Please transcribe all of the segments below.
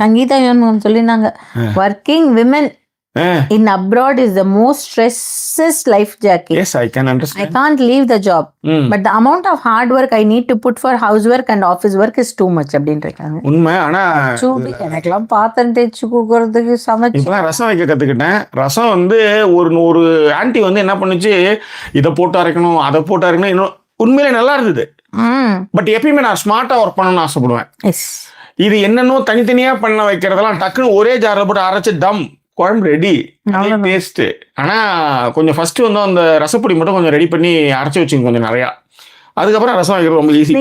சங்கீதா சொல்லினாங்க, working women in abroad is the most stresses life, Jackie. Yes, I can understand. I can't leave the job. But the amount of hard work I need to put for housework and office work is too much அப்படின்றாங்க. உண்மை. ஆனா எனக்கெல்லாம் பாத்திரம் தேய்ச்சி குக்கறதுக்கு சமைச்சு இப்பதான் ரசம் வைக்க கத்துக்கிட்டேன். ரசம் ஒரு ஆன்ட்டி என்ன பண்ணுச்சு, இதை போட்டு அரைக்கணும் அதை போட்டு அரைக்கணும். இன்னும் உண்மையிலே நல்லா இருந்தது. பட் எப்பயுமே நான் ஸ்மார்ட்டா ஒர்க் பண்ணணும்னு ஆசைப்படுவேன். இது என்னன்னோ தனித்தனியா பண்ண வைக்கிறதெல்லாம் டக்குன்னு ஒரே ஜாரில் போட்டு அரைச்சு டம் குழம்பு ரெடி, டேஸ்ட். ஆனா கொஞ்சம் ஃபர்ஸ்ட் அந்த ரசப்பொடி மட்டும் கொஞ்சம் ரெடி பண்ணி அரைச்சி வச்சுங்க கொஞ்சம் நிறையா. அதுக்கப்புறம் ரசம் வைக்கிறது ரொம்ப ஈஸி.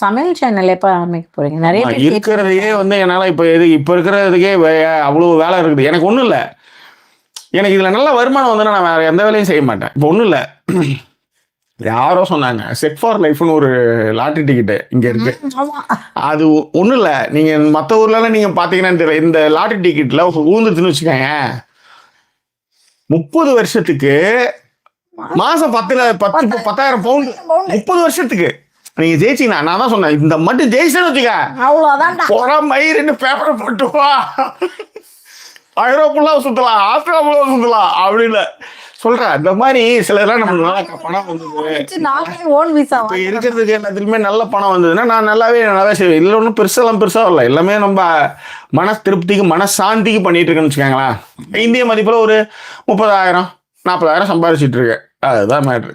சமையல் சேனல் எப்ப ஆரம்பிக்க போறீங்க? நிறைய இருக்கிறதையே என்னால இப்ப இருக்கிறதுக்கே அவ்வளவு வேலை இருக்குது. எனக்கு ஒண்ணும் இல்லை, எனக்கு இதுல நல்ல வருமானம் நான் வேற எந்த வேலையும் செய்ய மாட்டேன். இப்போ ஒண்ணும் இல்லை, யாரோ சொன்னாங்க செட் ஃபார் லைஃப்னு ஒரு லாட்டரி டிக்கெட்டு இங்க இருக்கு. அது ஒன்றும் இல்லை, நீங்க மற்ற ஊர்லலாம் நீங்க பாத்தீங்கன்னா தெரியல, இந்த லாட்டரி டிக்கெட்ல ஊந்துட்டுன்னு வச்சுக்கோங்க, 30 வருஷத்துக்கு மாசம் 10,000 பவுண்ட் 30 வருஷத்துக்கு நீங்க ஜெயிச்சீங்கன்னா, நான் தான் சொன்னேன், இந்த மட்டும் ஜெயிச்சேன்னு வச்சுக்க அவ்வளோதான், மயிர்னு பேப்பரை போட்டுவா, ஐரோப்புலாம் சுத்தலாம், ஆஸ்திரேலியா சுத்தலாம் அப்படின்னு சொல்றேன். அந்த மாதிரி சிலதெல்லாம் நம்மளுக்கு பணம் வந்தது இருக்கிறதுக்கு எல்லாத்துக்குமே நல்ல பணம் வந்ததுன்னா நான் நல்லாவே செய்வேன். இல்லை ஒன்றும் பெருசா வரல, எல்லாமே நம்ம மன திருப்திக்கு மனசாந்திக்கு பண்ணிட்டு இருக்கேன்னு வச்சுக்கோங்களேன். இந்திய மதிப்புல ஒரு 30,000 40,000 சம்பாதிச்சிட்டு இருக்கேன். அதுதான் மேட்ரு.